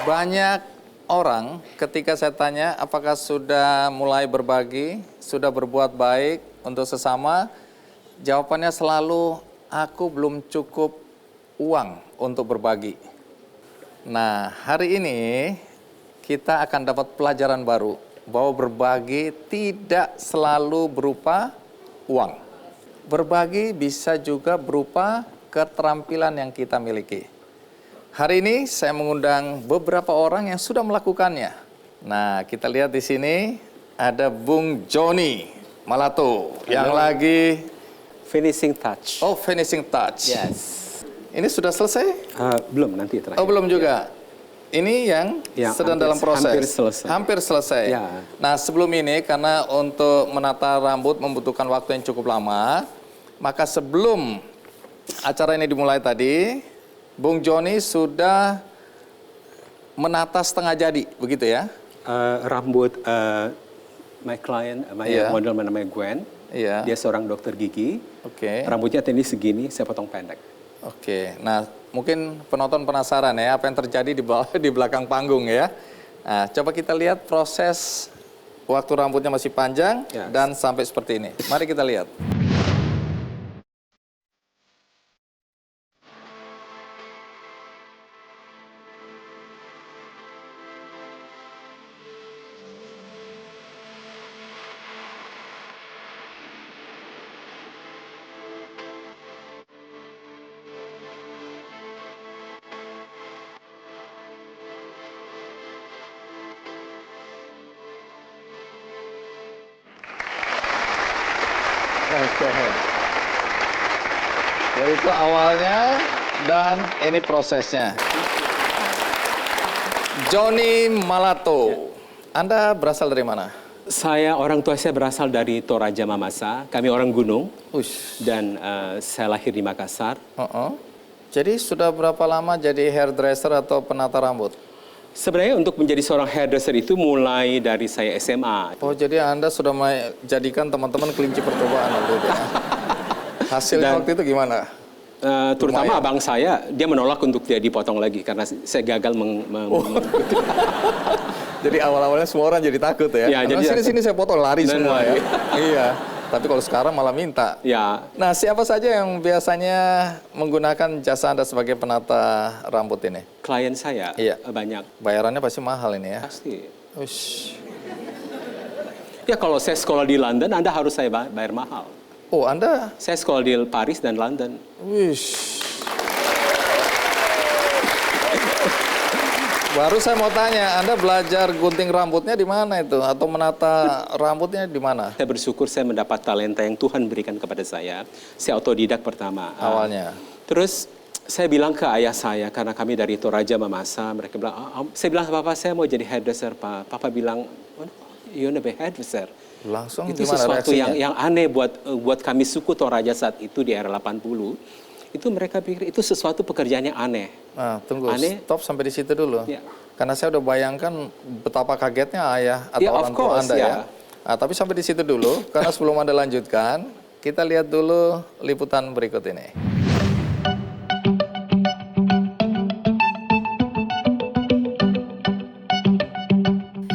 Banyak orang ketika saya tanya apakah sudah mulai berbagi, sudah berbuat baik untuk sesama, jawabannya selalu aku belum cukup uang untuk berbagi. Nah, hari ini kita akan dapat pelajaran baru bahwa berbagi tidak selalu berupa uang. Berbagi bisa juga berupa keterampilan yang kita miliki. Hari ini saya mengundang beberapa orang yang sudah melakukannya. Nah, kita lihat di sini ada Bung Joni Malato yang lagi finishing touch. oh finishing touch. Yes. Ini sudah selesai? Belum, nanti terakhir. Oh, belum juga. Ini yang sedang dalam proses. Hampir selesai. Hampir selesai. Ya. Nah, sebelum ini karena untuk menata rambut membutuhkan waktu yang cukup lama, maka sebelum acara ini dimulai tadi, Bung Joni sudah menata setengah jadi, begitu ya? Rambut my client, model namanya Gwen. Iya. Dia seorang dokter gigi. Oke. Rambutnya tadi segini, saya potong pendek. Oke. Nah, mungkin penonton penasaran ya apa yang terjadi di belakang panggung ya. Nah, coba kita lihat proses waktu rambutnya masih panjang dan sampai seperti ini. Mari kita lihat. Oke. Jadi itu awalnya dan ini prosesnya. Joni Malato, Anda berasal dari mana? Orang tua saya berasal dari Toraja Mamasa. Kami orang gunung. Ush. Dan saya lahir di Makassar. Jadi sudah berapa lama jadi hairdresser atau penata rambut? Sebenarnya untuk menjadi seorang hairdresser itu mulai dari saya SMA. Oh, jadi Anda sudah menjadikan teman-teman kelinci percobaan waktu itu ya? Hasilnya waktu itu gimana? Terutama abang saya, dia menolak untuk dia dipotong lagi karena saya gagal Jadi awal-awalnya semua orang jadi takut ya? Ya, jadi sini saya potong, lari semua ya? Iya. Tapi kalau sekarang malah minta. Ya. Nah, siapa saja yang biasanya menggunakan jasa Anda sebagai penata rambut ini? Klien saya banyak. Bayarannya pasti mahal ini ya? Pasti. Ush. Ya kalau saya sekolah di London, Anda harus saya bayar mahal. Oh, Anda? Saya sekolah di Paris dan London. Wish. Baru saya mau tanya, Anda belajar gunting rambutnya di mana itu? Atau menata rambutnya di mana? Saya bersyukur saya mendapat talenta yang Tuhan berikan kepada saya. Saya otodidak pertama. Awalnya. Terus saya bilang ke ayah saya, karena kami dari Toraja Mamasa, mereka bilang, saya bilang ke papa saya mau jadi hairdresser, Pak. Papa bilang, you never hairdresser. Langsung itu gimana sesuatu reaksinya? yang aneh buat kami suku Toraja saat itu di era 80. Itu mereka pikir itu sesuatu pekerjaan yang aneh. Nah, tunggu, aneh. Stop sampai di situ dulu. Ya. Karena saya udah bayangkan betapa kagetnya ayah atau orang tua Anda ya. Nah, tapi sampai di situ dulu, karena sebelum Anda lanjutkan, kita lihat dulu liputan berikut ini.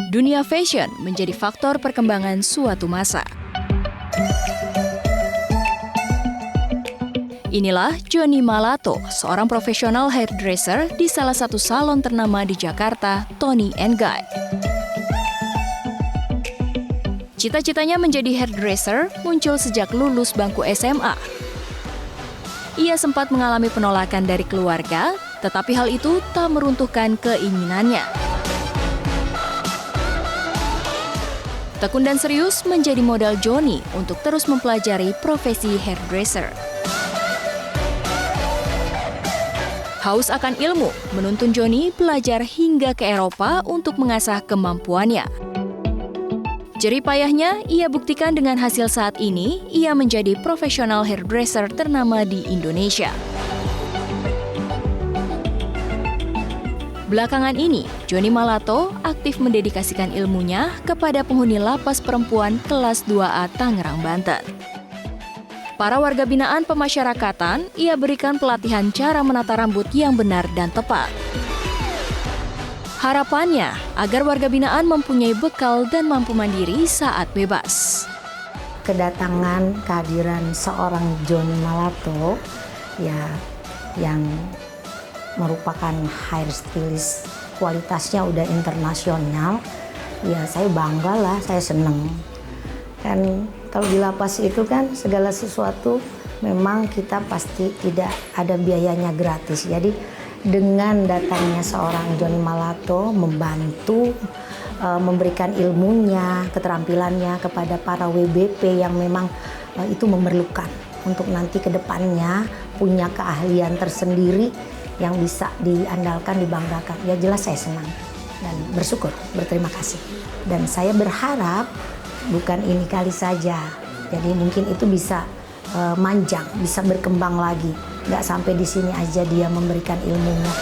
Dunia fashion menjadi faktor perkembangan suatu masa. Inilah Joni Malato, seorang profesional hairdresser di salah satu salon ternama di Jakarta, Toni & Guy. Cita-citanya menjadi hairdresser muncul sejak lulus bangku SMA. Ia sempat mengalami penolakan dari keluarga, tetapi hal itu tak meruntuhkan keinginannya. Tekun dan serius menjadi modal Joni untuk terus mempelajari profesi hairdresser. Haus akan ilmu menuntun Joni belajar hingga ke Eropa untuk mengasah kemampuannya. Jerih payahnya ia buktikan dengan hasil saat ini, ia menjadi profesional hairdresser ternama di Indonesia. Belakangan ini, Joni Malato aktif mendedikasikan ilmunya kepada penghuni lapas perempuan kelas 2A Tangerang, Banten. Para warga binaan pemasyarakatan, ia berikan pelatihan cara menata rambut yang benar dan tepat. Harapannya agar warga binaan mempunyai bekal dan mampu mandiri saat bebas. Kedatangan kehadiran seorang Johnny Malato ya yang merupakan hair stylist kualitasnya udah internasional, ya saya bangga lah, saya seneng. Kan kalau di lapas itu kan segala sesuatu memang kita pasti tidak ada biayanya gratis. Jadi dengan datangnya seorang Johnny Malato membantu memberikan ilmunya, keterampilannya kepada para WBP yang memang itu memerlukan untuk nanti ke depannya punya keahlian tersendiri yang bisa diandalkan, dibanggakan. Ya jelas saya senang dan bersyukur, berterima kasih. Dan saya berharap bukan ini kali saja, jadi mungkin itu bisa manjang, bisa berkembang lagi. Nggak sampai di sini aja dia memberikan ilmunya.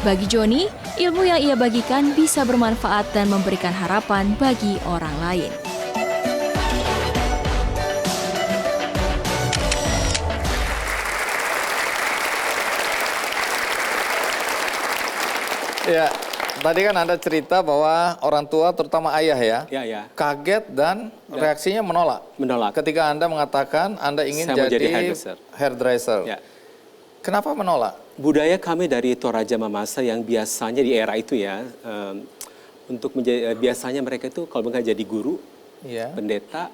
Bagi Johnny, ilmu yang ia bagikan bisa bermanfaat dan memberikan harapan bagi orang lain. Ya, tadi kan Anda cerita bahwa orang tua terutama ayah ya, Ya. kaget dan reaksinya menolak. Menolak. Ketika Anda mengatakan Anda ingin Saya mau jadi jadi hairdresser. Ya. Kenapa menolak? Budaya kami dari Toraja Mamasa yang biasanya di era itu ya, biasanya mereka itu kalau mereka jadi guru, Iya. pendeta,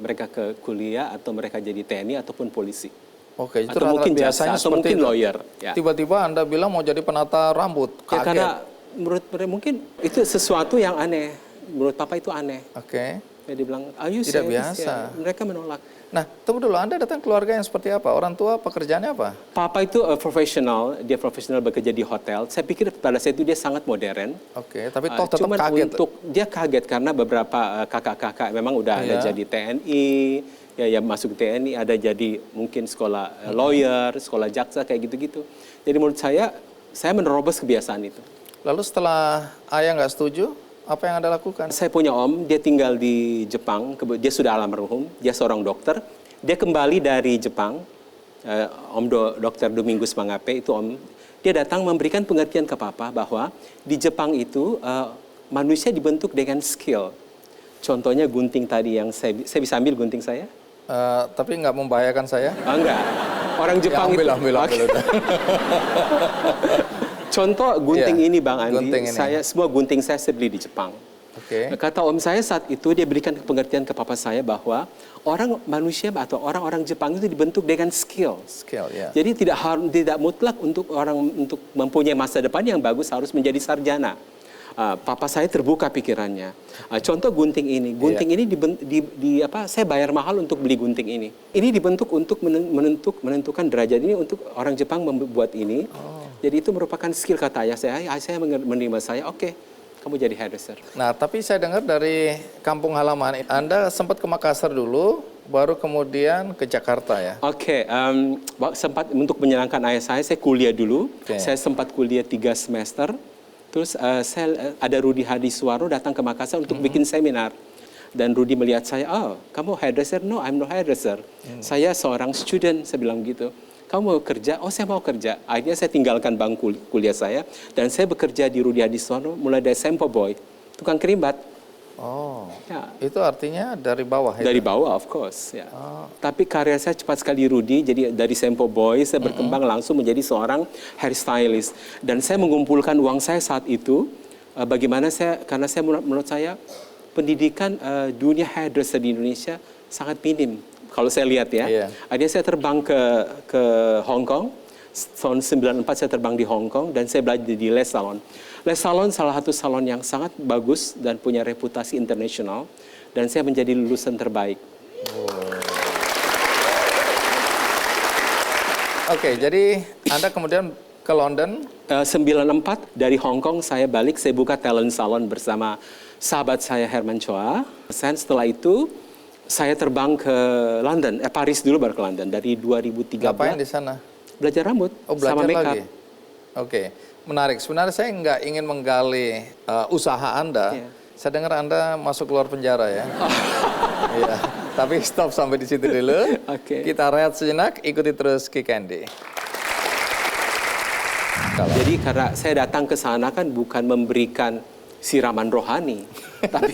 mereka ke kuliah atau mereka jadi TNI ataupun polisi. Oke, itu Atau mungkin biasanya jasa, atau seperti mungkin itu. lawyer. Ya. Tiba-tiba Anda bilang mau jadi penata rambut, Ya, kaget. karena menurut mereka mungkin itu sesuatu yang aneh. Menurut Papa itu aneh. Oke. Ya, dia bilang, are you Tidak serious?" biasa. Ya, mereka menolak. Nah, tunggu dulu. Anda datang keluarga yang seperti apa? Orang tua pekerjaannya apa? Papa itu profesional, dia profesional bekerja di hotel. Saya pikir pada saat itu dia sangat modern. Oke, tapi toh tetap Cuman kaget. dia kaget karena beberapa kakak-kakak memang udah ada Iya. jadi TNI, ya masuk TNI, ada jadi mungkin sekolah lawyer, sekolah jaksa kayak gitu-gitu. Jadi menurut saya menerobos kebiasaan itu. Lalu setelah ayah nggak setuju, apa yang Anda lakukan? Saya punya om, dia tinggal di Jepang, dia sudah almarhum, dia seorang dokter. Dia kembali dari Jepang, Dr. Domingus Mangape, itu om. Dia datang memberikan pengertian ke Papa bahwa di Jepang itu manusia dibentuk dengan skill. Contohnya gunting tadi yang saya bisa ambil gunting saya? Tapi nggak membahayakan saya? Enggak. Orang Jepang Ya, ambil Oke. udah. Contoh gunting Iya, ini Bang Andi, gunting ini. semua gunting saya beli di Jepang. Oke. Kata om saya saat itu dia berikan pengertian ke papa saya bahwa manusia atau orang-orang Jepang itu dibentuk dengan skill. Skill, ya. Jadi tidak mutlak untuk mempunyai masa depan yang bagus harus menjadi sarjana. Papa saya terbuka pikirannya. Contoh gunting ini, ini saya bayar mahal untuk beli gunting ini. Ini dibentuk untuk menentukan derajat ini untuk orang Jepang membuat ini. Jadi itu merupakan skill kata ayah saya. Ayah saya menerima saya, oke, kamu jadi hairdresser. Nah, tapi saya dengar dari kampung halaman, Anda sempat ke Makassar dulu, baru kemudian ke Jakarta ya? Oke, sempat untuk menyenangkan ayah saya kuliah dulu. Oke. Saya sempat kuliah 3 semester. Terus ada Rudi Hadiswaro datang ke Makassar untuk bikin seminar. Dan Rudi melihat saya, oh kamu hairdresser? No, I'm no hairdresser. Saya seorang student, saya bilang gitu. Kamu mau kerja? Oh saya mau kerja. Akhirnya saya tinggalkan bangku kuliah saya. Dan saya bekerja di Rudi Hadiswaro mulai dari Sempo Boy, tukang kerimbat. Oh, Ya. itu artinya dari bawah ya? Dari bawah, of course. Ya. Tapi karir saya cepat sekali Rudi, jadi dari Sempo Boy saya berkembang langsung menjadi seorang hairstylist. Dan saya mengumpulkan uang saya saat itu, karena menurut saya pendidikan dunia hairdresser di Indonesia sangat minim. Kalau saya lihat ya, Iya. akhirnya saya terbang ke Hong Kong. Tahun 94 saya terbang di Hong Kong dan saya belajar di Les Salon. Les Salon salah satu salon yang sangat bagus dan punya reputasi internasional. Dan saya menjadi lulusan terbaik. Oke, jadi Anda kemudian ke London. 94 dari Hong Kong saya balik, saya buka talent salon bersama sahabat saya Herman Choa. Setelah itu saya terbang ke London, Paris dulu baru ke London dari 2013. Ngapain di sana? Belajar rambut Oh, belajar sama makeup. lagi? Oke, menarik. Sebenarnya saya nggak ingin menggali usaha Anda. Iya. Saya dengar Anda masuk keluar penjara ya. Iya. Tapi stop sampai di situ dulu. Oke. Kita rehat sejenak, ikuti terus Ki Candy. Jadi karena saya datang ke sana kan bukan memberikan siraman rohani, tapi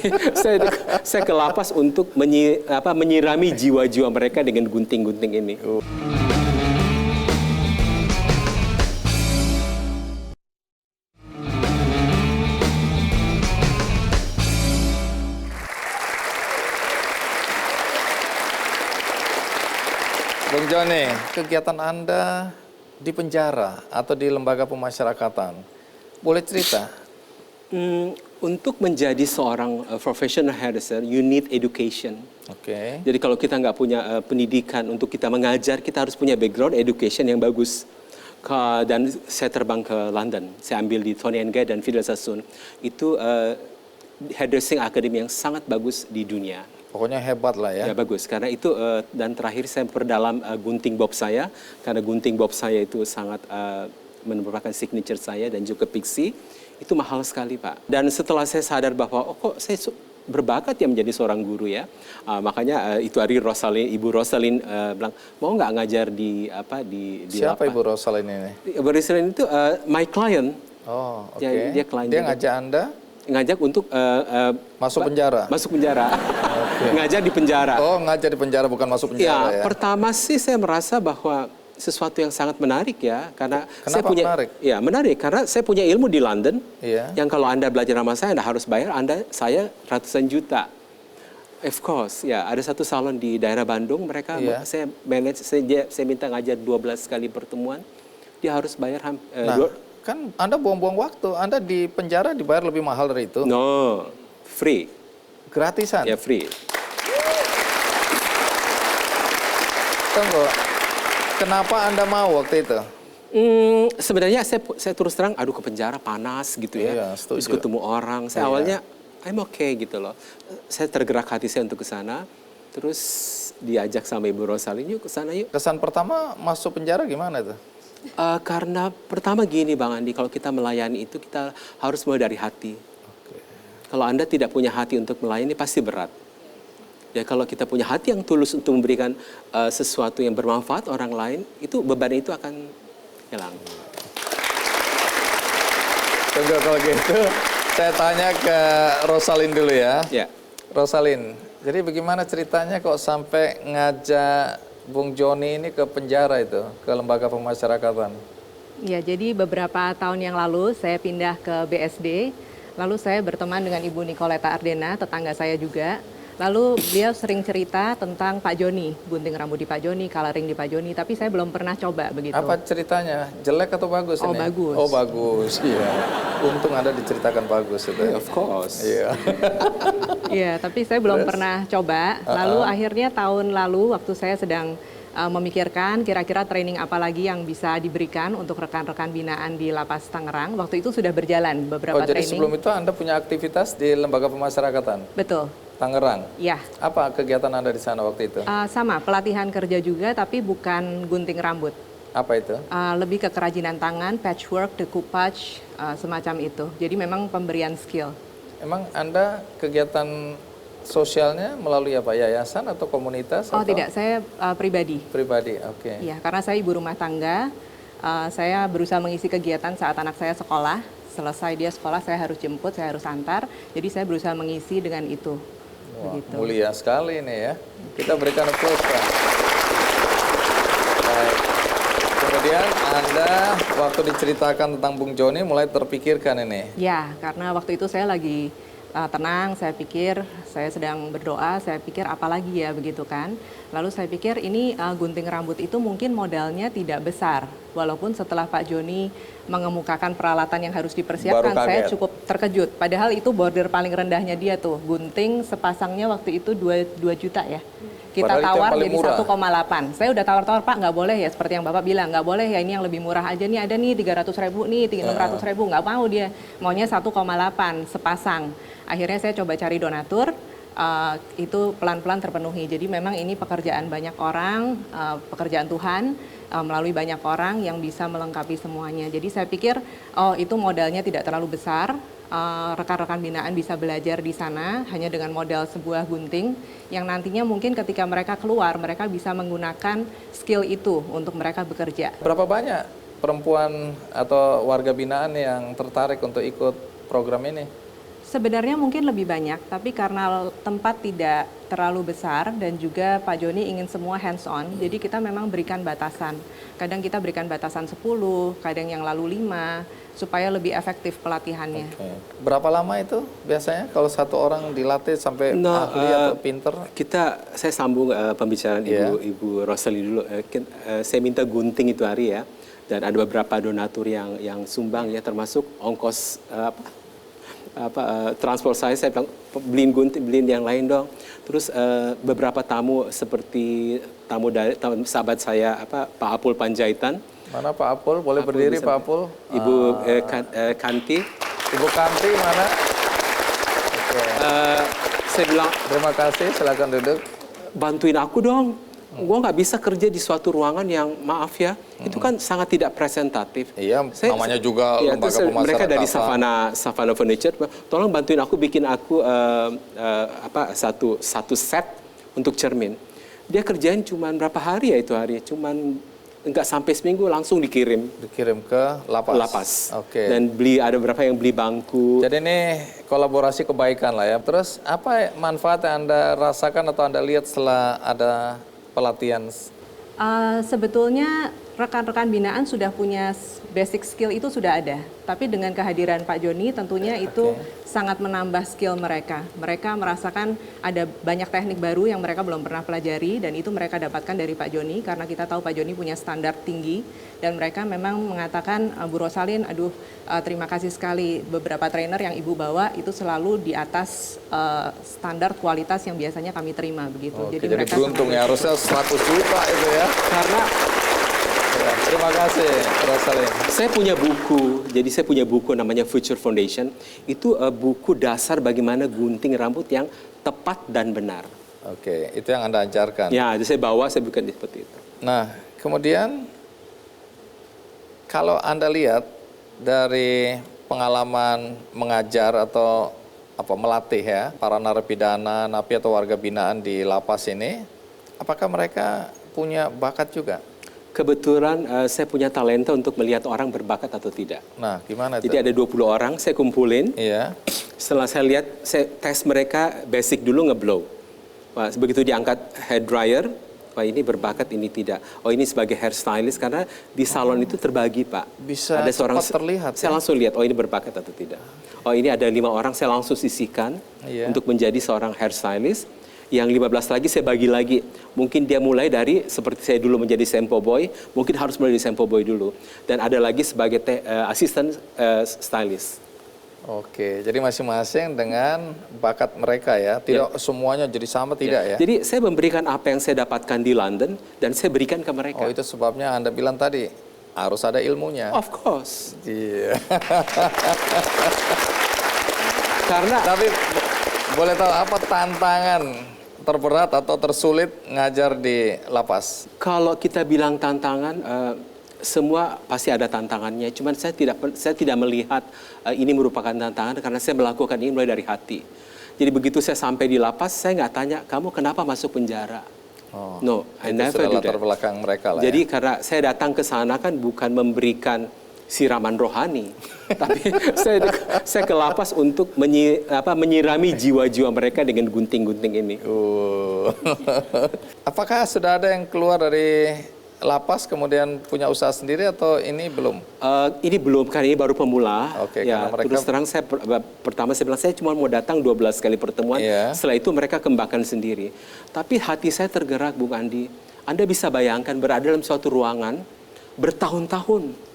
saya ke lapas untuk menyirami jiwa-jiwa mereka dengan gunting-gunting ini. Bung Joni, kegiatan Anda di penjara atau di lembaga pemasyarakatan, boleh cerita? Untuk menjadi seorang professional hairdresser, you need education. Oke. Jadi kalau kita nggak punya pendidikan untuk kita mengajar, kita harus punya background education yang bagus. Dan saya terbang ke London, saya ambil di Toni & Guy dan Fidel Sassoon. Itu hairdressing academy yang sangat bagus di dunia. Pokoknya hebat lah ya. Ya bagus, karena itu dan terakhir saya perdalam gunting bob saya, karena gunting bob saya itu sangat merupakan signature saya dan juga pixie, itu mahal sekali Pak. Dan setelah saya sadar bahwa kok saya berbakat ya menjadi seorang guru ya, makanya itu hari Ibu Rosalin bilang mau nggak ngajar di Siapa Ibu Rosalin ini? Ibu Rosalin itu my client. Oh, oke. Dia klien Dia juga. ngajak Anda Ngajak untuk masuk penjara? Masuk penjara. Ngajar di penjara. Oh, ngajar di penjara bukan masuk penjara ya? Pertama sih saya merasa bahwa sesuatu yang sangat menarik ya, karena saya Kenapa punya menarik? Ya menarik karena saya punya ilmu di London. Iya. Yang kalau Anda belajar sama saya, Anda harus bayar saya ratusan juta. Of course, ya ada satu salon di daerah Bandung, mereka Iya. saya manage, saya minta ngajar 12 kali pertemuan, dia harus bayar Kan Anda buang-buang waktu. Anda di penjara dibayar lebih mahal dari itu. No, free. Gratisan. Ya free. Tunggu. Kenapa Anda mau waktu itu? Sebenarnya saya terus terang, aduh ke penjara panas gitu ya. Iya, setuju. Terus ketemu orang. Saya Iya. awalnya I'm okay gitu loh. Saya tergerak hati saya untuk ke sana. Terus diajak sama Ibu Rosalin, yuk ke sana yuk. Kesan pertama masuk penjara gimana itu? Karena pertama gini Bang Andi, kalau kita melayani itu kita harus mulai dari hati. Kalau Anda tidak punya hati untuk melayani pasti berat. Ya kalau kita punya hati yang tulus untuk memberikan sesuatu yang bermanfaat orang lain, itu beban itu akan hilang. Tunggu kalau gitu, saya tanya ke Rosalin dulu ya. Ya. Rosalin, jadi bagaimana ceritanya kok sampai ngajak Bung Joni ini ke penjara itu, ke lembaga pemasyarakatan? Ya, jadi beberapa tahun yang lalu saya pindah ke BSD, lalu saya berteman dengan Ibu Nicoleta Ardena, tetangga saya juga. Lalu beliau sering cerita tentang Pak Joni, gunting rambut di Pak Joni, coloring di Pak Joni, tapi saya belum pernah coba begitu. Apa ceritanya? Jelek atau bagus Oh, ini? bagus. Oh, bagus. Iya. Untung Anda diceritakan bagus itu. Of course. Iya. Iya, tapi saya belum pernah coba. Lalu akhirnya tahun lalu waktu saya sedang memikirkan kira-kira training apa lagi yang bisa diberikan untuk rekan-rekan binaan di Lapas Tangerang. Waktu itu sudah berjalan beberapa Jadi training. sebelum itu Anda punya aktivitas di lembaga pemasyarakatan Betul. Tangerang. Ya. Apa kegiatan Anda di sana waktu itu? Sama, pelatihan kerja juga tapi bukan gunting rambut. Apa itu? Lebih ke kerajinan tangan, patchwork, decoupage, semacam itu. Jadi memang pemberian skill. Emang Anda kegiatan sosialnya melalui apa? Yayasan atau komunitas? Oh atau? tidak, saya pribadi. Pribadi, oke. Iya, karena saya ibu rumah tangga, saya berusaha mengisi kegiatan saat anak saya sekolah. Selesai dia sekolah, saya harus jemput, saya harus antar. Jadi saya berusaha mengisi dengan itu. Wah, Begitu. mulia sekali ini ya. Kita berikan applause, Pak. Baik. Kemudian Anda waktu diceritakan tentang Bung Joni mulai terpikirkan ini. Ya, karena waktu itu saya lagi tenang, saya pikir, saya sedang berdoa, saya pikir apalagi ya begitu kan. Lalu saya pikir ini gunting rambut itu mungkin modalnya tidak besar. Walaupun setelah Pak Joni mengemukakan peralatan yang harus dipersiapkan, Baru saya kaget. cukup terkejut. Padahal itu border paling rendahnya dia tuh, gunting sepasangnya waktu itu 2 juta ya. Kita Padahal itu yang tawar paling jadi murah. 1,8. Saya udah tawar-tawar, Pak nggak boleh ya, seperti yang Bapak bilang, nggak boleh ya ini yang lebih murah aja nih, ada nih 300.000 nih, 600.000, nggak mau dia. Maunya 1,8 sepasang. Akhirnya saya coba cari donatur, itu pelan-pelan terpenuhi. Jadi memang ini pekerjaan banyak orang, pekerjaan Tuhan, melalui banyak orang yang bisa melengkapi semuanya. Jadi saya pikir, oh itu modalnya tidak terlalu besar, rekan-rekan binaan bisa belajar di sana hanya dengan modal sebuah gunting yang nantinya mungkin ketika mereka keluar mereka bisa menggunakan skill itu untuk mereka bekerja. Berapa banyak perempuan atau warga binaan yang tertarik untuk ikut program ini? Sebenarnya mungkin lebih banyak, tapi karena tempat tidak terlalu besar dan juga Pak Joni ingin semua hands-on, jadi kita memang berikan batasan. Kadang kita berikan batasan 10, kadang yang lalu 5, supaya lebih efektif pelatihannya. Oke. Berapa lama itu biasanya kalau satu orang dilatih sampai ahli atau pinter? Saya sambung pembicaraan Ibu Rosali dulu. Saya minta gunting itu hari ya, dan ada beberapa donatur yang sumbang ya, termasuk ongkos transport saya bilang beliin gunting, beliin yang lain dong. Terus beberapa tamu seperti sahabat saya Pak Apul Panjaitan. Mana Pak Apul? Boleh berdiri Pak Apul? Ibu Kanti. Ibu Kanti mana? Oke. Saya bilang Terima kasih, silakan duduk. bantuin aku dong. Gue nggak bisa kerja di suatu ruangan yang maaf ya, itu kan sangat tidak presentatif. Iya, namanya juga lembaga pemasyarakatan. Mereka dari Savana Furniture, tolong bantuin aku bikin aku satu set untuk cermin. Dia kerjain cuman berapa hari ya itu hari, cuman nggak sampai seminggu langsung dikirim ke lapas. Oke. Dan ada beberapa yang beli bangku. Jadi ini kolaborasi kebaikan lah ya. Terus apa manfaat yang Anda rasakan atau Anda lihat setelah ada pelatihan? Sebetulnya rekan-rekan binaan sudah punya basic skill itu sudah ada. Tapi dengan kehadiran Pak Joni tentunya itu sangat menambah skill mereka. Mereka merasakan ada banyak teknik baru yang mereka belum pernah pelajari dan itu mereka dapatkan dari Pak Joni karena kita tahu Pak Joni punya standar tinggi dan mereka memang mengatakan Bu Rosalin, terima kasih sekali beberapa trainer yang Ibu bawa itu selalu di atas standar kualitas yang biasanya kami terima begitu. Oke, jadi beruntung ya, harusnya 100 juta itu ya. Karena terima kasih, Rosalin. Saya punya buku namanya Future Foundation. Itu buku dasar bagaimana gunting rambut yang tepat dan benar. Oke, itu yang Anda ajarkan. Ya, jadi saya bukan seperti itu. Nah, kemudian kalau Anda lihat dari pengalaman mengajar atau melatih ya para narapidana, napi atau warga binaan di lapas ini, apakah mereka punya bakat juga? Kebetulan saya punya talenta untuk melihat orang berbakat atau tidak. Nah, gimana itu? Jadi ada 20 orang, saya kumpulin. Iya. Setelah saya lihat, saya tes mereka basic dulu ngeblow. Wah, begitu diangkat hair dryer, wah ini berbakat, ini tidak. Oh ini sebagai hair stylist, karena di salon itu terbagi Pak. Bisa ada cepat terlihat. Saya langsung lihat, oh ini berbakat atau tidak. Oh ini ada 5 orang, saya langsung sisihkan untuk menjadi seorang hair stylist. Yang 15 lagi saya bagi lagi. Mungkin dia mulai dari seperti saya dulu menjadi sampo boy, mungkin harus mulai dari sampo boy dulu. Dan ada lagi sebagai asisten stylist. Oke, jadi masing-masing dengan bakat mereka ya. Tidak semuanya jadi sama, tidak ya? Jadi saya memberikan apa yang saya dapatkan di London dan saya berikan ke mereka. Oh, itu sebabnya Anda bilang tadi harus ada ilmunya. Of course. Iya. Karena tapi boleh tahu apa tantangan terberat atau tersulit ngajar di lapas? kalau kita bilang tantangan, semua pasti ada tantangannya. Cuman saya tidak melihat ini merupakan tantangan karena saya melakukan ini mulai dari hati. Jadi begitu saya sampai di lapas, saya nggak tanya, kamu kenapa masuk penjara? Oh, No, I itu never sudah do latar that. belakang mereka lah. Jadi ya. karena saya datang ke sana kan bukan memberikan siraman rohani, tapi saya ke lapas untuk menyirami jiwa-jiwa mereka dengan gunting-gunting ini. Apakah sudah ada yang keluar dari lapas kemudian punya usaha sendiri atau ini belum? Ini belum, karena ini baru pemula. Oke, Ya, karena mereka- terus terang pertama saya bilang saya cuma mau datang 12 kali pertemuan. Iya. Setelah itu mereka kembangkan sendiri. Tapi hati saya tergerak, Bung Andi. Anda bisa bayangkan berada dalam suatu ruangan bertahun-tahun.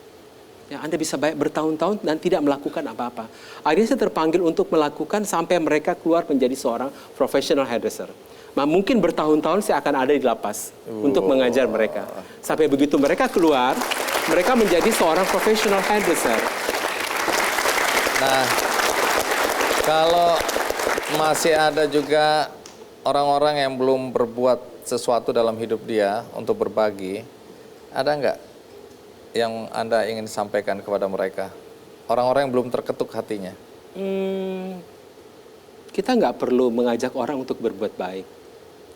Ya, Anda bisa bertahun-tahun dan tidak melakukan apa-apa. Akhirnya saya terpanggil untuk melakukan sampai mereka keluar menjadi seorang professional hairdresser. Nah, mungkin bertahun-tahun saya akan ada di lapas untuk mengajar mereka. Sampai begitu mereka keluar, mereka menjadi seorang professional hairdresser. Nah, kalau masih ada juga orang-orang yang belum berbuat sesuatu dalam hidup dia untuk berbagi, ada nggak yang Anda ingin sampaikan kepada mereka? Orang-orang yang belum terketuk hatinya. Kita nggak perlu mengajak orang untuk berbuat baik.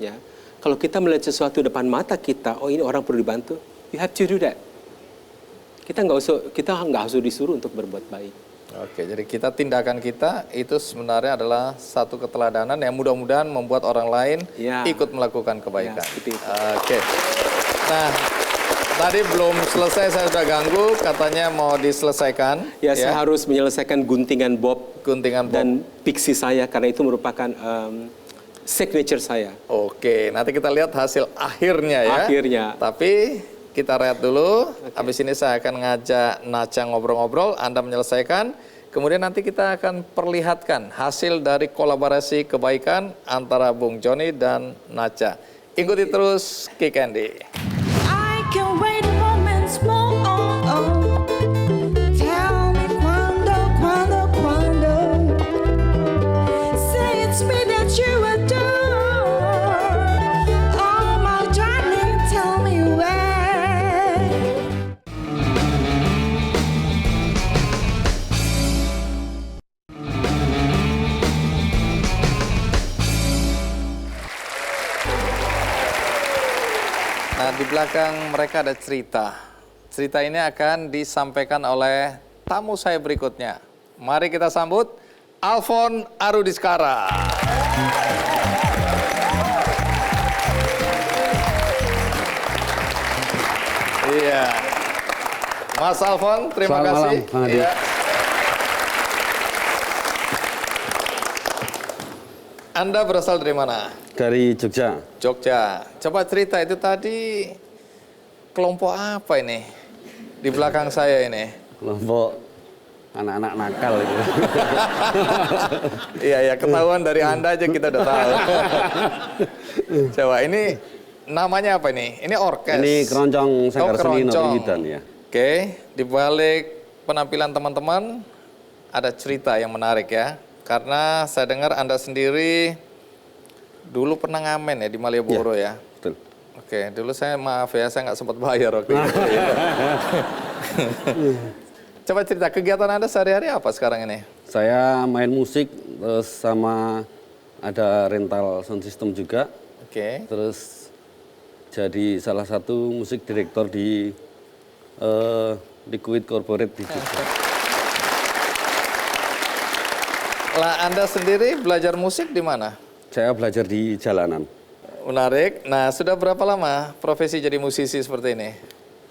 Ya, kalau kita melihat sesuatu depan mata kita, oh ini orang perlu dibantu, you have to do that. Kita nggak usah disuruh untuk berbuat baik. Oke, jadi tindakan kita itu sebenarnya adalah satu keteladanan yang mudah-mudahan membuat orang lain ikut melakukan kebaikan. Oke. Nah, tadi belum selesai, saya sudah ganggu, katanya mau diselesaikan. Ya, saya harus menyelesaikan guntingan bob dan pixie saya, karena itu merupakan signature saya. Oke, nanti kita lihat hasil akhirnya ya. Akhirnya. Tapi kita rehat dulu, habis ini saya akan ngajak Nacha ngobrol-ngobrol, Anda menyelesaikan. Kemudian nanti kita akan perlihatkan hasil dari kolaborasi kebaikan antara Bung Joni dan Nacha. Ikuti terus Kick Andy. I can wait a moment more. Tell me quando. Say it's me that you adore. Oh my darling, tell me where. Nah, di belakang mereka ada cerita. Cerita ini akan disampaikan oleh tamu saya berikutnya. Mari kita sambut Alfon Arudiskara. Iya. Mas Alfon, terima Selamat kasih. malam, Bang Adi. Iya. Anda berasal dari mana? Dari Jogja. Jogja. Coba cerita itu tadi kelompok apa ini di belakang saya ini? Kelompok anak-anak nakal itu. Iya, ya, ketahuan dari Anda aja kita udah tahu. Coba ini namanya apa ini? Ini orkes. Ini keroncong Sanggar Seni Notoyudan ya. Oke, di balik penampilan teman-teman ada cerita yang menarik ya. Karena saya dengar Anda sendiri dulu pernah ngamen ya di Malioboro ya. Betul. Oke, dulu saya maaf ya, saya nggak sempat bayar waktu itu. Ya. Coba cerita kegiatan Anda sehari-hari apa sekarang ini? Saya main musik, terus sama ada rental sound system juga. Oke. Terus jadi salah satu musik direktor di Liquid Corporate di Jogja. Lah Anda sendiri belajar musik di mana? Saya belajar di jalanan. Menarik. Nah, sudah berapa lama profesi jadi musisi seperti ini?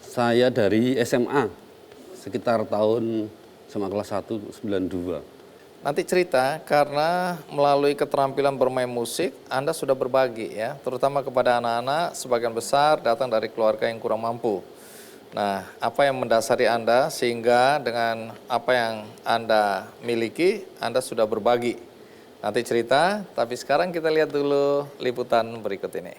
Saya dari SMA, sekitar tahun SMA kelas 1, 92. Nanti cerita, karena melalui keterampilan bermain musik, Anda sudah berbagi ya, terutama kepada anak-anak, sebagian besar datang dari keluarga yang kurang mampu. Nah, apa yang mendasari Anda sehingga dengan apa yang Anda miliki, Anda sudah berbagi? Nanti cerita, tapi sekarang kita lihat dulu liputan berikut ini.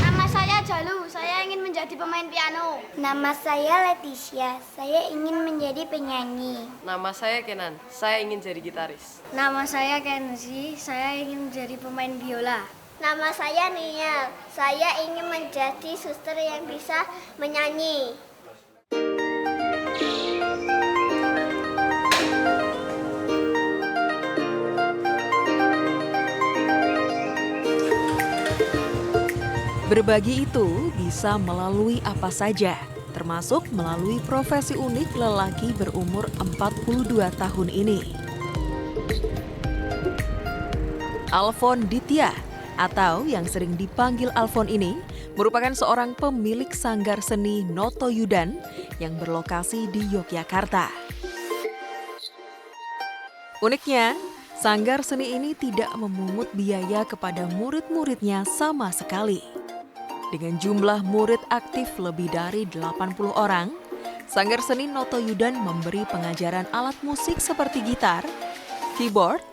Nama saya Jalu, saya ingin menjadi pemain piano. Nama saya Leticia, saya ingin menjadi penyanyi. Nama saya Kenan, saya ingin jadi gitaris. Nama saya Kenzi, saya ingin menjadi pemain biola. Nama saya Nia, saya ingin menjadi suster yang bisa menyanyi. Berbagi itu bisa melalui apa saja, termasuk melalui profesi unik lelaki berumur 42 tahun ini. Alfon Ditya, atau yang sering dipanggil Alfon ini, merupakan seorang pemilik sanggar seni Notoyudan yang berlokasi di Yogyakarta. Uniknya, sanggar seni ini tidak memungut biaya kepada murid-muridnya sama sekali. Dengan jumlah murid aktif lebih dari 80 orang, Sanggar Seni Notoyudan memberi pengajaran alat musik seperti gitar, keyboard,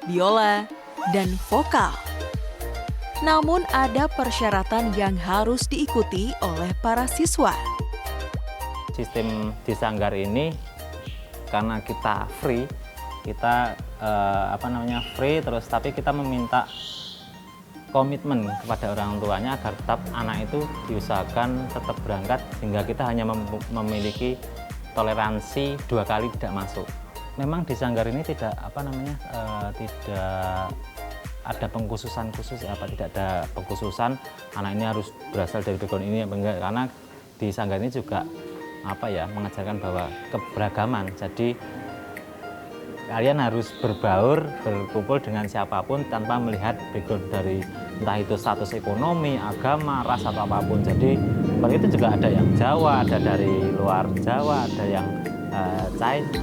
biola, dan vokal. Namun ada persyaratan yang harus diikuti oleh para siswa. Sistem di Sanggar ini karena kita free, kita free terus, tapi kita meminta komitmen kepada orang tuanya agar tetap anak itu diusahakan tetap berangkat, sehingga kita hanya memiliki toleransi 2 kali tidak masuk. memang di Sanggar ini tidak tidak ada pengkhususan khusus ya, tidak ada pengkhususan anak ini harus berasal dari background ini enggak, karena di Sanggar ini juga mengajarkan bahwa keberagaman. Jadi kalian harus berbaur, berkumpul dengan siapapun tanpa melihat background dari entah itu status ekonomi, agama, ras atau apapun. Jadi seperti itu juga ada yang Jawa, ada dari luar Jawa, ada yang China.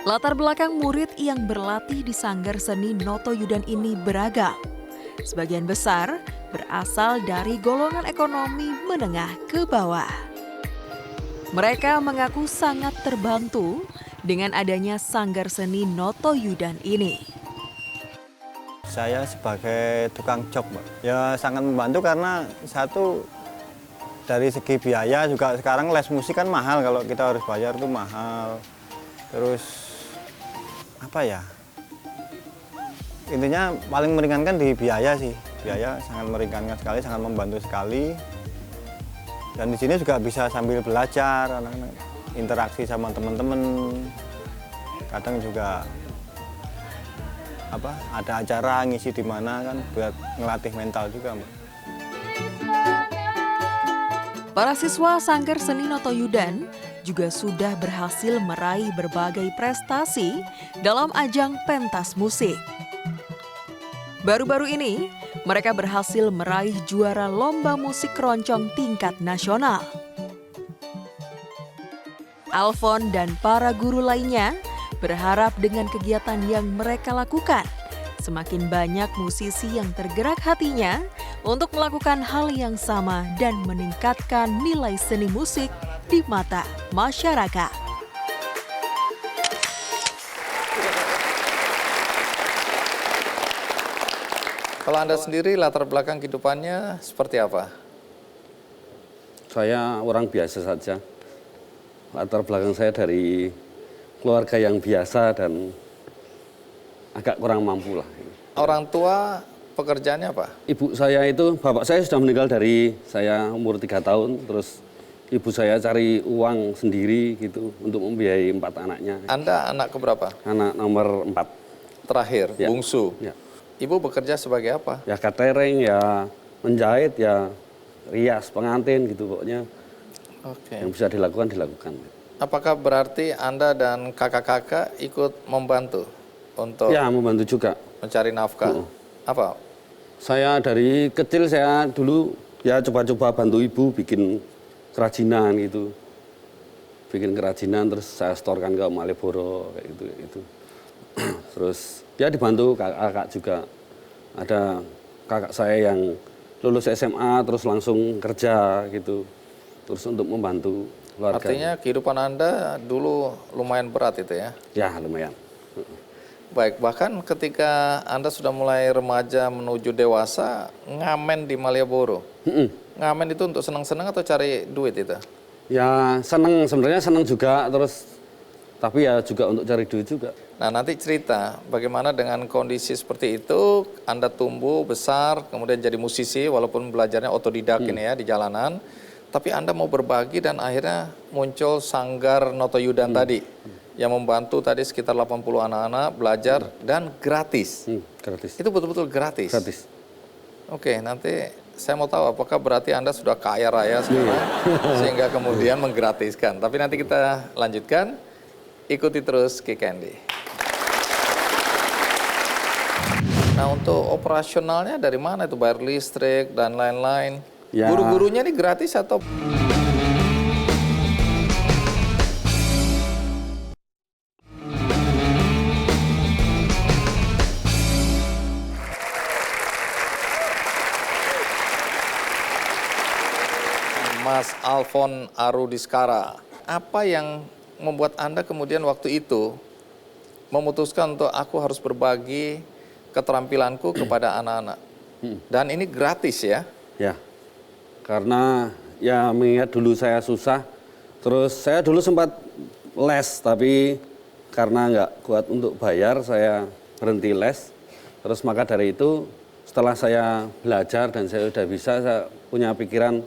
Latar belakang murid yang berlatih di Sanggar Seni Noto Yudan ini beragam. Sebagian besar berasal dari golongan ekonomi menengah ke bawah. Mereka mengaku sangat terbantu dengan adanya Sanggar Seni Noto Yudan ini. Saya sebagai tukang job, ya sangat membantu karena satu dari segi biaya juga sekarang les musik kan mahal, kalau kita harus bayar itu mahal. Terus intinya paling meringankan di biaya sih, biaya sangat meringankan sekali, sangat membantu sekali. Dan di sini juga bisa sambil belajar, anak-anak interaksi sama teman-teman. Kadang juga ada acara ngisi di mana kan buat ngelatih mental juga, Mbak. Para siswa Sanggar Seni Noto Yudan juga sudah berhasil meraih berbagai prestasi dalam ajang pentas musik. Baru-baru ini, mereka berhasil meraih juara lomba musik keroncong tingkat nasional. Alfon dan para guru lainnya berharap dengan kegiatan yang mereka lakukan, semakin banyak musisi yang tergerak hatinya untuk melakukan hal yang sama dan meningkatkan nilai seni musik di mata masyarakat. Kalau Anda sendiri latar belakang kehidupannya seperti apa? Saya orang biasa saja. Latar belakang saya dari keluarga yang biasa dan agak kurang mampu lah. Orang tua pekerjaannya apa? Ibu saya itu, bapak saya sudah meninggal dari saya umur 3 tahun, terus ibu saya cari uang sendiri gitu untuk membiayai 4 anaknya. Anda anak keberapa? Anak nomor 4. Terakhir, ya. Bungsu. Ya. Ibu bekerja sebagai apa? Ya catering, ya menjahit, ya rias, pengantin gitu pokoknya. Oke. Yang bisa dilakukan. Apakah berarti Anda dan kakak-kakak ikut membantu untuk ya, membantu juga mencari nafkah? Apa? Saya dari kecil saya dulu ya coba-coba bantu ibu bikin kerajinan gitu. Bikin kerajinan terus saya setorkan ke Malioboro kayak gitu. Terus ya dibantu kakak juga. Ada kakak saya yang lulus SMA terus langsung kerja gitu. Terus untuk membantu keluarga. Artinya kehidupan Anda dulu lumayan berat itu ya? Ya, lumayan. Baik, bahkan ketika Anda sudah mulai remaja menuju dewasa, ngamen di Malioboro. Ngamen itu untuk senang-senang atau cari duit itu? Ya, sebenarnya senang juga, terus tapi ya juga untuk cari duit juga. Nah, nanti cerita bagaimana dengan kondisi seperti itu, Anda tumbuh besar, kemudian jadi musisi, walaupun belajarnya otodidak ini ya, di jalanan. Tapi Anda mau berbagi dan akhirnya muncul Sanggar Noto Yudan tadi yang membantu tadi sekitar 80 anak-anak belajar dan gratis. Gratis. Itu betul-betul gratis? Gratis. Oke, nanti saya mau tahu apakah berarti Anda sudah kaya raya sekarang sehingga kemudian menggratiskan. Tapi nanti kita lanjutkan, ikuti terus Kick Candy. Nah, untuk operasionalnya dari mana itu, bayar listrik dan lain-lain? Ya. Guru-gurunya ini gratis atau? Mas Alfon Arudiskara, apa yang membuat Anda kemudian waktu itu memutuskan untuk aku harus berbagi keterampilanku kepada anak-anak? Dan ini gratis ya? Ya. Karena ya mengingat dulu saya susah, terus saya dulu sempat les, tapi karena nggak kuat untuk bayar, saya berhenti les. Terus maka dari itu, setelah saya belajar dan saya udah bisa, saya punya pikiran,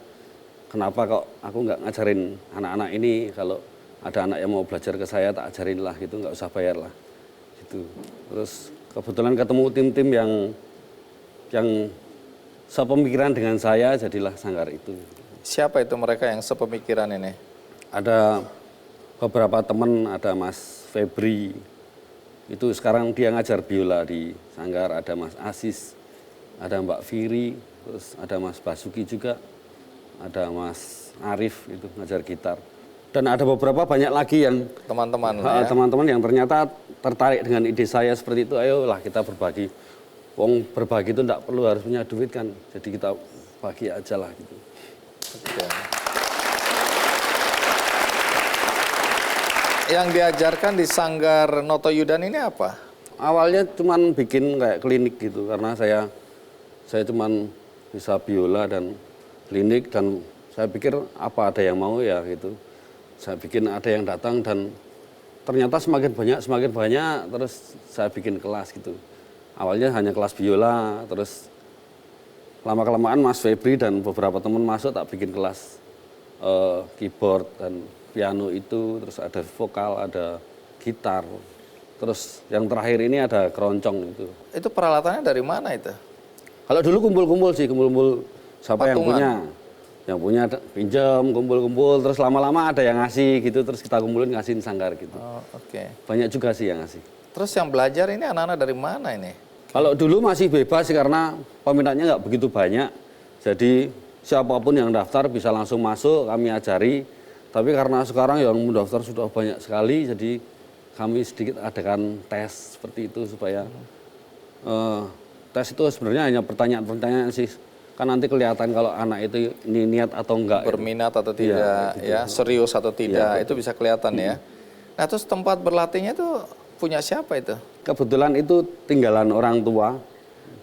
kenapa kok aku nggak ngajarin anak-anak ini, kalau ada anak yang mau belajar ke saya, tak ajarin lah gitu, nggak usah bayar lah gitu. Terus kebetulan ketemu tim-tim yang sepemikiran dengan saya, jadilah Sanggar itu. Siapa itu mereka yang sepemikiran ini? Ada beberapa teman, ada Mas Febri, itu sekarang dia ngajar biola di Sanggar, ada Mas Asis, ada Mbak Firi, terus ada Mas Basuki juga, ada Mas Arif itu ngajar gitar. Dan ada beberapa banyak lagi yang teman-teman teman-teman yang ternyata tertarik dengan ide saya seperti itu. Ayolah kita berbagi. Wong berbagi itu tidak perlu harus punya duit kan. Jadi kita bagi aja lah gitu. Oke. Yang diajarkan di Sanggar Noto Yudan ini apa? Awalnya cuman bikin kayak klinik gitu karena saya cuman bisa biola dan klinik, dan saya pikir apa ada yang mau ya gitu. Saya bikin ada yang datang dan ternyata semakin banyak terus saya bikin kelas gitu. Awalnya hanya kelas biola, terus lama-kelamaan Mas Febri dan beberapa teman masuk tak bikin kelas keyboard dan piano itu, terus ada vokal, ada gitar. Terus yang terakhir ini ada keroncong itu. Itu peralatannya dari mana itu? Kalau dulu kumpul-kumpul sih, kumpul-kumpul siapa yang Patungan. punya. Yang punya pinjam, kumpul-kumpul, terus lama-lama ada yang ngasih gitu, terus kita kumpulin ngasihin Sanggar gitu. Oh, oke. Banyak juga sih yang ngasih. Terus yang belajar ini anak-anak dari mana ini? Kalau dulu masih bebas sih karena peminatnya nggak begitu banyak. Jadi siapapun yang daftar bisa langsung masuk, kami ajari. Tapi karena sekarang yang mendaftar sudah banyak sekali, jadi kami sedikit adakan tes seperti itu supaya tes itu sebenarnya hanya pertanyaan-pertanyaan sih. Kan nanti kelihatan kalau anak itu ini niat atau enggak. Berminat atau tidak, ya, serius atau tidak, itu bisa kelihatan ya. Nah, terus tempat berlatihnya itu punya siapa itu? Kebetulan itu tinggalan orang tua.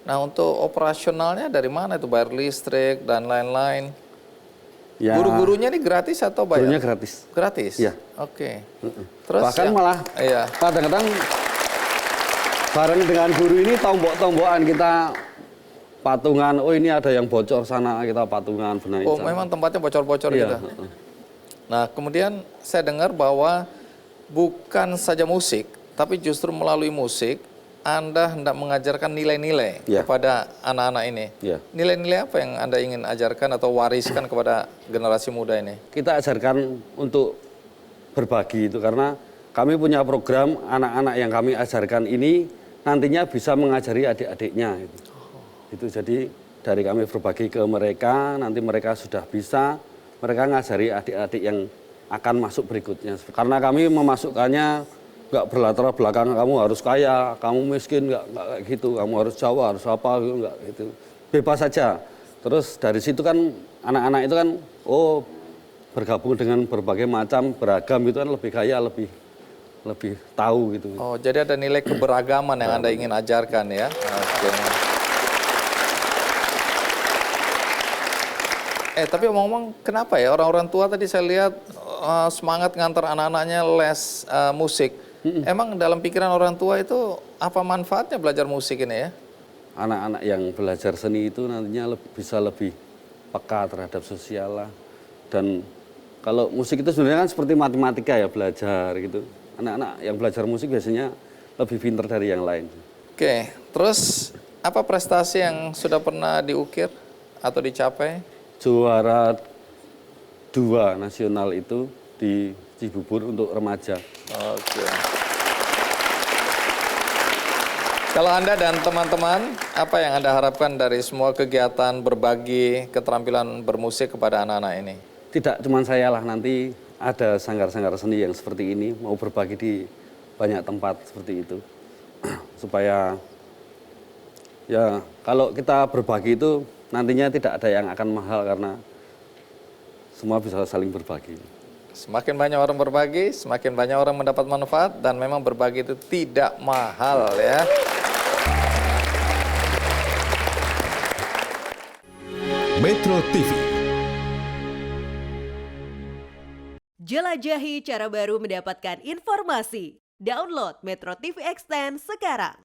Nah, untuk operasionalnya dari mana itu? Bayar listrik dan lain-lain? Ya, Guru-gurunya ini gratis atau bayar? gurunya gratis. Gratis? Iya. Oke. Terus Bahkan malah kadang-kadang bareng dengan guru ini tombok-tombokan kita patungan, oh ini ada yang bocor sana, kita patungan benahin. Oh, sana. memang tempatnya bocor-bocor Iya, gitu. Nah, kemudian saya dengar bahwa bukan saja musik, tapi justru melalui musik Anda hendak mengajarkan nilai-nilai Iya. kepada anak-anak ini. Iya. Nilai-nilai apa yang Anda ingin ajarkan atau wariskan kepada generasi muda ini? Kita ajarkan untuk berbagi itu karena kami punya program anak-anak yang kami ajarkan ini nantinya bisa mengajari adik-adiknya. Itu jadi dari kami berbagi ke mereka, nanti mereka sudah bisa, mereka ngajari adik-adik yang akan masuk berikutnya. Karena kami memasukkannya nggak berlatar belakang kamu harus kaya, kamu miskin, nggak kayak gitu, kamu harus Jawa, harus apa gitu, nggak gitu. Bebas saja. Terus dari situ kan anak-anak itu kan, oh bergabung dengan berbagai macam beragam itu kan lebih kaya, lebih tahu gitu. Oh, jadi ada nilai keberagaman yang Anda ingin ajarkan ya? Oke. Tapi ngomong kenapa ya orang-orang tua tadi saya lihat semangat ngantar anak-anaknya les musik. Emang dalam pikiran orang tua itu apa manfaatnya belajar musik ini ya? Anak-anak yang belajar seni itu nantinya bisa lebih peka terhadap sosial lah. Dan kalau musik itu sebenarnya kan seperti matematika ya, belajar gitu. Anak-anak yang belajar musik biasanya lebih pintar dari yang lain. Oke, terus apa prestasi yang sudah pernah diukir atau dicapai? Juara 2 nasional itu di Cibubur untuk remaja. Oke. Kalau Anda dan teman-teman, apa yang Anda harapkan dari semua kegiatan berbagi keterampilan bermusik kepada anak-anak ini? Tidak cuma saya lah, nanti ada sanggar-sanggar seni yang seperti ini mau berbagi di banyak tempat seperti itu. Supaya ya kalau kita berbagi itu nantinya tidak ada yang akan mahal karena semua bisa saling berbagi. Semakin banyak orang berbagi, semakin banyak orang mendapat manfaat, dan memang berbagi itu tidak mahal ya. Metro TV. Jelajahi cara baru mendapatkan informasi. Download Metro TV Extend sekarang.